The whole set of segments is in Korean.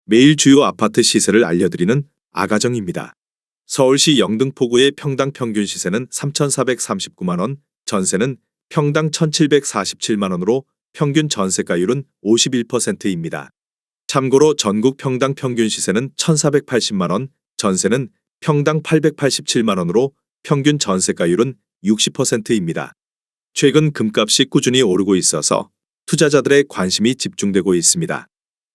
매일 주요 아파트 시세를 알려드리는 아가정입니다. 서울시 영등포구의 평당 평균 시세는 3,439만 원, 전세는 평당 1,747만 원으로 평균 전세가율은 51%입니다. 참고로 전국 평당 평균 시세는 1,480만 원, 전세는 평당 887만 원으로 평균 전세가율은 60%입니다. 최근 금값이 꾸준히 오르고 있어서 투자자들의 관심이 집중되고 있습니다.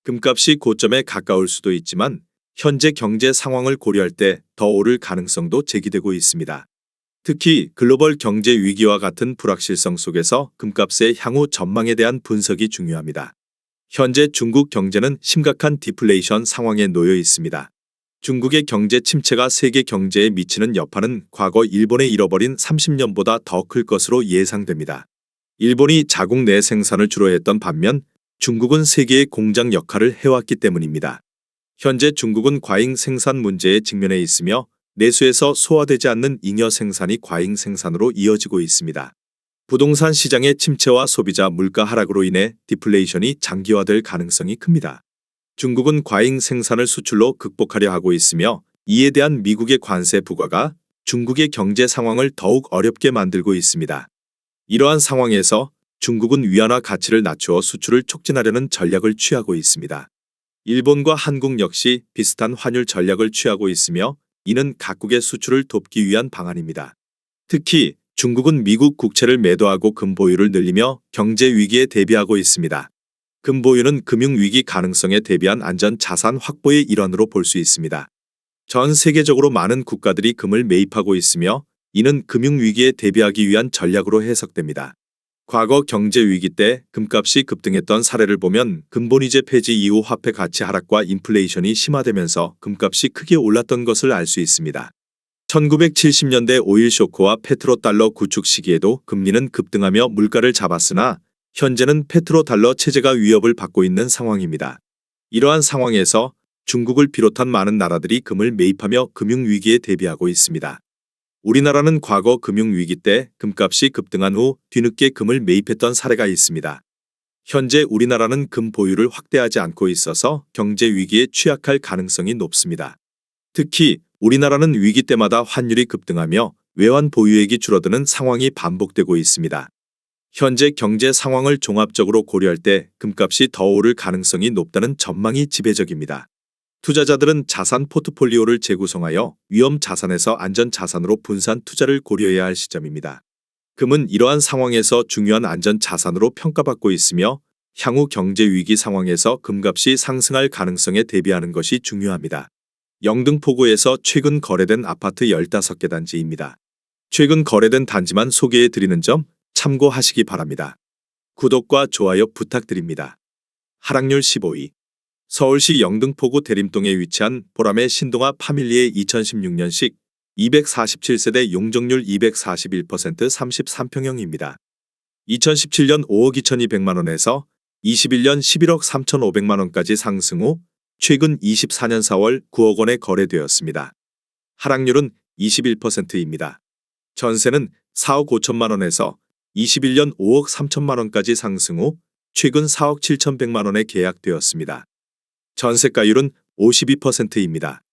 금값이 고점에 가까울 수도 있지만 현재 경제 상황을 고려할 때 더 오를 가능성도 제기되고 있습니다. 특히 글로벌 경제 위기와 같은 불확실성 속에서 금값의 향후 전망에 대한 분석이 중요합니다. 현재 중국 경제는 심각한 디플레이션 상황에 놓여 있습니다. 중국의 경제 침체가 세계 경제에 미치는 여파는 과거 일본의 잃어버린 30년보다 더 클 것으로 예상됩니다. 일본이 자국 내 생산을 주로 했던 반면 중국은 세계의 공장 역할을 해왔기 때문입니다. 현재 중국은 과잉 생산 문제에 직면해 있으며 내수에서 소화되지 않는 잉여 생산이 과잉 생산으로 이어지고 있습니다. 부동산 시장의 침체와 소비자 물가 하락으로 인해 디플레이션이 장기화될 가능성이 큽니다. 중국은 과잉 생산을 수출로 극복하려 하고 있으며 이에 대한 미국의 관세 부과가 중국의 경제 상황을 더욱 어렵게 만들고 있습니다. 이러한 상황에서 중국은 위안화 가치를 낮추어 수출을 촉진하려는 전략을 취하고 있습니다. 일본과 한국 역시 비슷한 환율 전략을 취하고 있으며 이는 각국의 수출을 돕기 위한 방안입니다. 특히 중국은 미국 국채를 매도하고 금 보유를 늘리며 경제 위기에 대비하고 있습니다. 금 보유는 금융위기 가능성에 대비한 안전 자산 확보의 일환으로 볼 수 있습니다. 전 세계적으로 많은 국가들이 금을 매입하고 있으며 이는 금융위기에 대비하기 위한 전략으로 해석됩니다. 과거 경제 위기 때 금값이 급등했던 사례를 보면 근본이제 폐지 이후 화폐 가치 하락과 인플레이션이 심화되면서 금값이 크게 올랐던 것을 알 수 있습니다. 1970년대 오일 쇼크와 페트로달러 구축 시기에도 금리는 급등하며 물가를 잡았으나 현재는 페트로달러 체제가 위협을 받고 있는 상황입니다. 이러한 상황에서 중국을 비롯한 많은 나라들이 금을 매입하며 금융위기에 대비하고 있습니다. 우리나라는 과거 금융위기 때 금값이 급등한 후 뒤늦게 금을 매입했던 사례가 있습니다. 현재 우리나라는 금 보유를 확대하지 않고 있어서 경제 위기에 취약할 가능성이 높습니다. 특히 우리나라는 위기 때마다 환율이 급등하며 외환 보유액이 줄어드는 상황이 반복되고 있습니다. 현재 경제 상황을 종합적으로 고려할 때 금값이 더 오를 가능성이 높다는 전망이 지배적입니다. 투자자들은 자산 포트폴리오를 재구성하여 위험 자산에서 안전 자산으로 분산 투자를 고려해야 할 시점입니다. 금은 이러한 상황에서 중요한 안전 자산으로 평가받고 있으며 향후 경제 위기 상황에서 금값이 상승할 가능성에 대비하는 것이 중요합니다. 영등포구에서 최근 거래된 아파트 15개 단지입니다. 최근 거래된 단지만 소개해 드리는 점 참고하시기 바랍니다. 구독과 좋아요 부탁드립니다. 하락률 15위. 서울시 영등포구 대림동에 위치한 보람의 신동아 파밀리의 2016년식 247세대 용적률 241% 33평형입니다. 2017년 5억 2,200만 원에서 21년 11억 3,500만 원까지 상승 후 최근 24년 4월 9억 원에 거래되었습니다. 하락률은 21%입니다. 전세는 4억 5천만 원에서 21년 5억 3천만 원까지 상승 후 최근 4억 7,100만 원에 계약되었습니다. 전세가율은 52%입니다.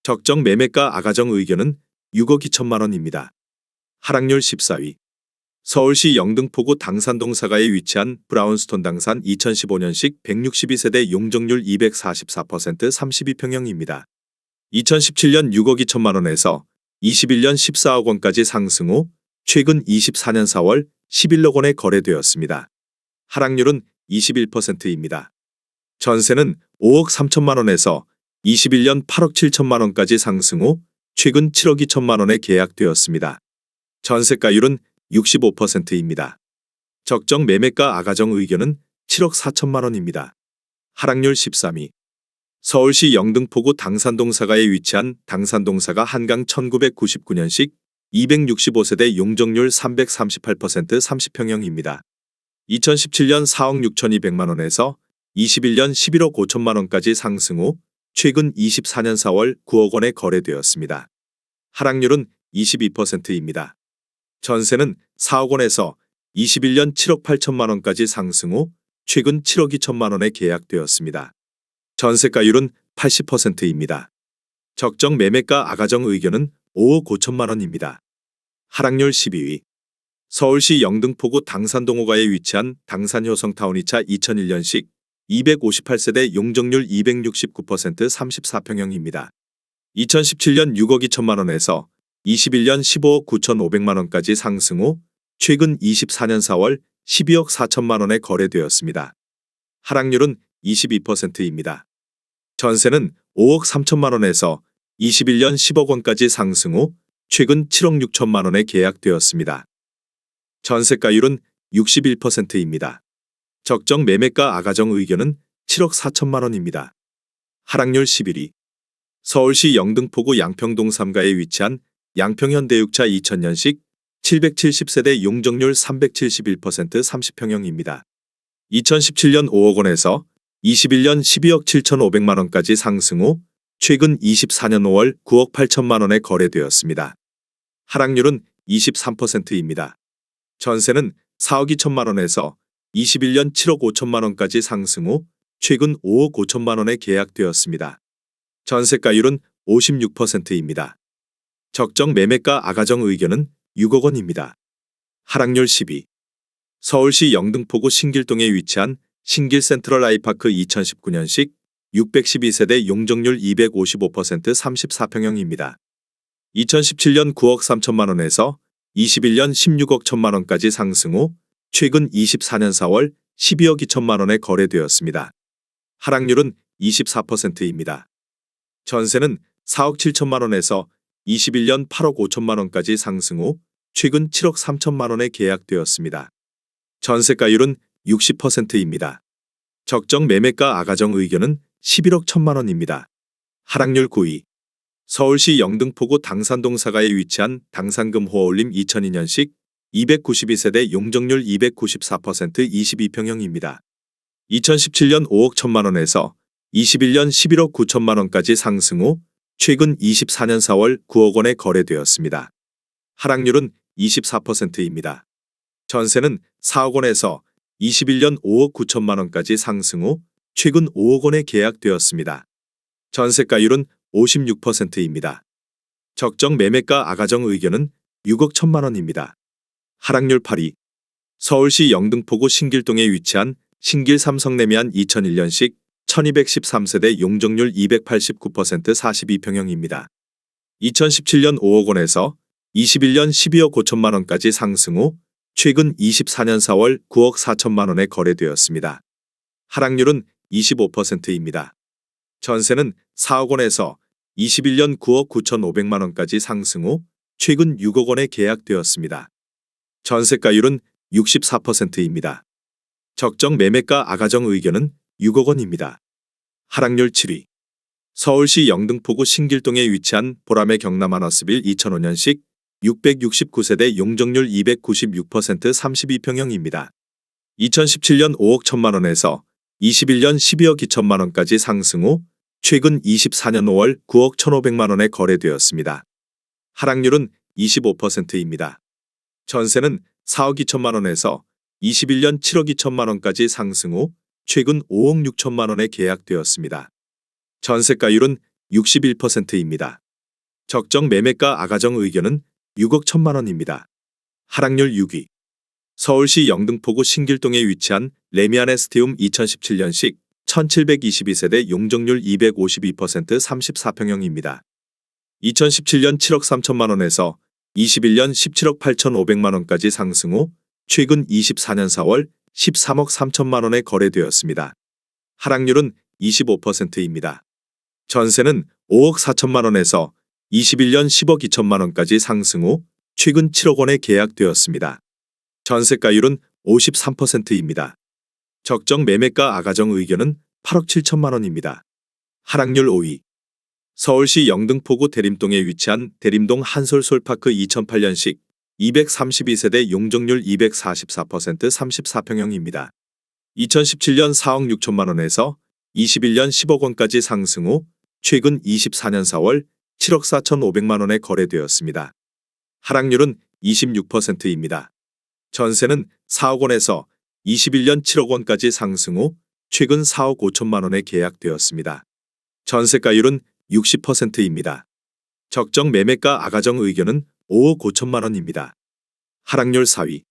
적정 매매가 아가정 의견은 6억 2천만 원입니다. 하락률 14위. 서울시 영등포구 당산동 사가에 위치한 브라운스톤 당산 2015년식 162세대 용적률 244% 32평형입니다. 2017년 6억 2천만 원에서 21년 14억 원까지 상승 후 최근 24년 4월 11억 원에 거래되었습니다. 하락률은 21%입니다. 전세는 5억 3천만 원에서 21년 8억 7천만 원까지 상승 후 최근 7억 2천만 원에 계약되었습니다. 전세가율은 65%입니다. 적정 매매가 아가정 의견은 7억 4천만 원입니다. 하락률 13위. 서울시 영등포구 당산동 사가에 위치한 당산동 사가 한강 1999년식 265세대 용적률 338% 30평형입니다. 2017년 4억 6,200만 원에서 21년 11억 5천만 원까지 상승 후 최근 24년 4월 9억 원에 거래되었습니다. 하락률은 22%입니다. 전세는 4억 원에서 21년 7억 8천만 원까지 상승 후 최근 7억 2천만 원에 계약되었습니다. 전세가율은 80%입니다. 적정 매매가 아가정 의견은 5억 5천만 원입니다. 하락률 12위. 서울시 영등포구 당산동호가에 위치한 당산효성타운 2차 2001년식 258세대 용적률 269% 34평형입니다. 2017년 6억 2천만 원에서 21년 15억 9천5백만 원까지 상승 후 최근 24년 4월 12억 4천만 원에 거래되었습니다. 하락률은 22%입니다. 전세는 5억 3천만 원에서 21년 10억 원까지 상승 후 최근 7억 6천만 원에 계약되었습니다. 전세가율은 61%입니다. 적정 매매가 아가정 의견은 7억 4천만 원입니다. 하락률 11위. 서울시 영등포구 양평동 3가에 위치한 양평현대육차 2000년식 770세대 용적률 371% 30평형입니다. 2017년 5억 원에서 21년 12억 7천5백만 원까지 상승 후 최근 24년 5월 9억 8천만 원에 거래되었습니다. 하락률은 23%입니다. 전세는 4억 2천만 원에서 21년 7억 5천만 원까지 상승 후 최근 5억 5천만 원에 계약되었습니다. 전세가율은 56%입니다. 적정 매매가 아가정 의견은 6억 원입니다. 하락률 10위. 서울시 영등포구 신길동에 위치한 신길 센트럴 아이파크 2019년식 612세대 용적률 255% 34평형입니다. 2017년 9억 3천만 원에서 21년 16억 1천만 원까지 상승 후 최근 24년 4월 12억 2천만 원에 거래되었습니다. 하락률은 24%입니다. 전세는 4억 7천만 원에서 21년 8억 5천만 원까지 상승 후 최근 7억 3천만 원에 계약되었습니다. 전세가율은 60%입니다. 적정 매매가 아가정 의견은 11억 1천만 원입니다. 하락률 9위. 서울시 영등포구 당산동 4가에 위치한 당산금 호어올림 2002년식 292세대 용적률 294% 22평형입니다. 2017년 5억 1천만 원에서 21년 11억 9천만 원까지 상승 후 최근 24년 4월 9억 원에 거래되었습니다. 하락률은 24%입니다. 전세는 4억 원에서 21년 5억 9천만 원까지 상승 후 최근 5억 원에 계약되었습니다. 전세가율은 56%입니다. 적정 매매가 아가정 의견은 6억 1천만 원입니다. 하락률 8위. 서울시 영등포구 신길동에 위치한 신길 삼성레미안 2001년식 1213세대 용적률 289% 42평형입니다. 2017년 5억 원에서 21년 12억 5천만 원까지 상승 후 최근 24년 4월 9억 4천만 원에 거래되었습니다. 하락률은 25%입니다. 전세는 4억 원에서 21년 9억 9천5백만 원까지 상승 후 최근 6억 원에 계약되었습니다. 전세가율은 64%입니다. 적정 매매가 아가정 의견은 6억 원입니다. 하락률 7위. 서울시 영등포구 신길동에 위치한 보라매 경남하너스빌 2005년식 669세대 용적률 296% 32평형입니다. 2017년 5억 1천만 원에서 21년 12억 2천만 원까지 상승 후 최근 24년 5월 9억 1,500만 원에 거래되었습니다. 하락률은 25%입니다. 전세는 4억 2천만 원에서 21년 7억 2천만 원까지 상승 후 최근 5억 6천만 원에 계약되었습니다. 전세가율은 61%입니다. 적정 매매가 아가정 의견은 6억 1천만 원입니다. 하락률 6위. 서울시 영등포구 신길동에 위치한 레미안 에스티움 2017년식 1722세대 용적률 252% 34평형입니다. 2017년 7억 3천만 원에서 21년 17억 8천5백만 원까지 상승 후 최근 24년 4월 13억 3천만 원에 거래되었습니다. 하락률은 25%입니다. 전세는 5억 4천만 원에서 21년 10억 2천만 원까지 상승 후 최근 7억 원에 계약되었습니다. 전세가율은 53%입니다. 적정 매매가 아가정 의견은 8억 7천만 원입니다. 하락률 5위. 서울시 영등포구 대림동에 위치한 대림동 한솔솔파크 2008년식 232세대 용적률 244% 34평형입니다. 2017년 4억 6천만 원에서 21년 10억 원까지 상승 후 최근 24년 4월 7억 4천5백만 원에 거래되었습니다. 하락률은 26%입니다. 전세는 4억 원에서 21년 7억 원까지 상승 후 최근 4억 5천만 원에 계약되었습니다. 전세가율은 60%입니다. 적정 매매가 아가정 의견은 5억 5천만 원입니다. 하락률 4위.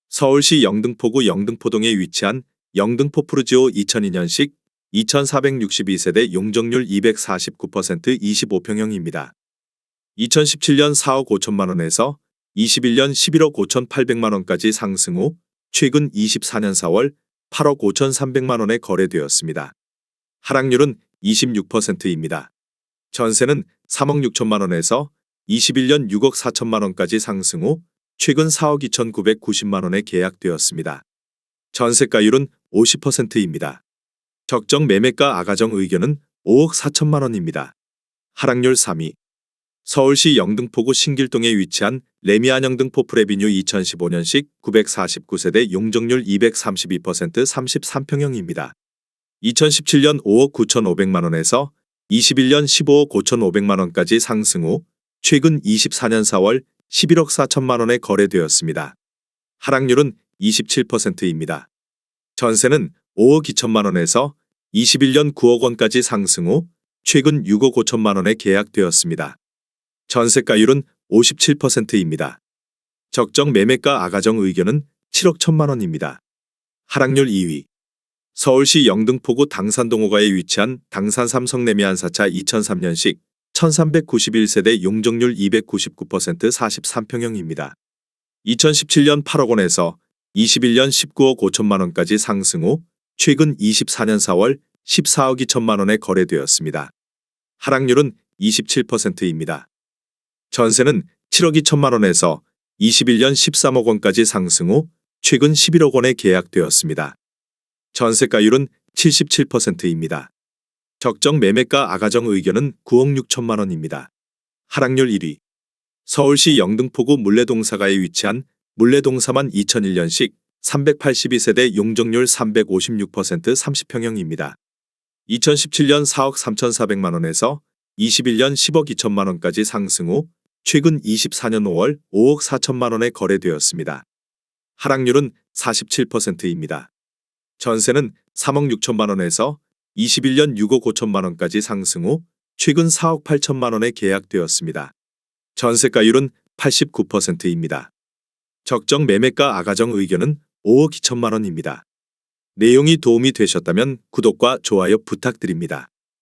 서울시 영등포구 영등포동에 위치한 영등포 푸르지오 2002년식 2462세대 용적률 249% 25평형입니다. 2017년 4억 5천만 원에서 21년 11억 5,800만 원까지 상승 후 최근 24년 4월 8억 5,300만 원에 거래되었습니다. 하락률은 26%입니다. 전세는 3억 6천만 원에서 21년 6억 4천만 원까지 상승 후 최근 4억 2,990만 원에 계약되었습니다. 전세가율은 50%입니다. 적정 매매가 아가정 의견은 5억 4천만 원입니다. 하락률 3위. 서울시 영등포구 신길동에 위치한 레미안 영등포 프레비뉴 2015년식 949세대 용적률 232% 33평형입니다. 2017년 5억 9,500만 원에서 21년 15억 5,500만 원까지 상승 후 최근 24년 4월 11억 4천만 원에 거래되었습니다. 하락률은 27%입니다. 전세는 5억 2천만 원에서 21년 9억 원까지 상승 후 최근 6억 5천만 원에 계약되었습니다. 전세가율은 57%입니다. 적정 매매가 아가정 의견은 7억 1천만 원입니다. 하락률 2위. 서울시 영등포구 당산동호가에 위치한 당산 삼성 레미안 4차 2003년식 1391세대 용적률 299% 43평형입니다. 2017년 8억 원에서 21년 19억 5천만 원까지 상승 후 최근 24년 4월 14억 2천만 원에 거래되었습니다. 하락률은 27%입니다. 전세는 7억 2천만 원에서 21년 13억 원까지 상승 후 최근 11억 원에 계약되었습니다. 전세가율은 77%입니다. 적정 매매가 아가정 의견은 9억 6천만 원입니다. 하락률 1위. 서울시 영등포구 물레동사가에 위치한 물레동사만 2001년식 382세대 용적률 356% 30평형입니다. 2017년 4억 3,400만 원에서 21년 10억 2천만 원까지 상승 후 최근 24년 5월 5억 4천만 원에 거래되었습니다. 하락률은 47%입니다. 전세는 3억 6천만 원에서 21년 6억 5천만 원까지 상승 후 최근 4억 8천만 원에 계약되었습니다. 전세가율은 89%입니다. 적정 매매가 아가정 의견은 5억 2천만 원입니다. 내용이 도움이 되셨다면 구독과 좋아요 부탁드립니다.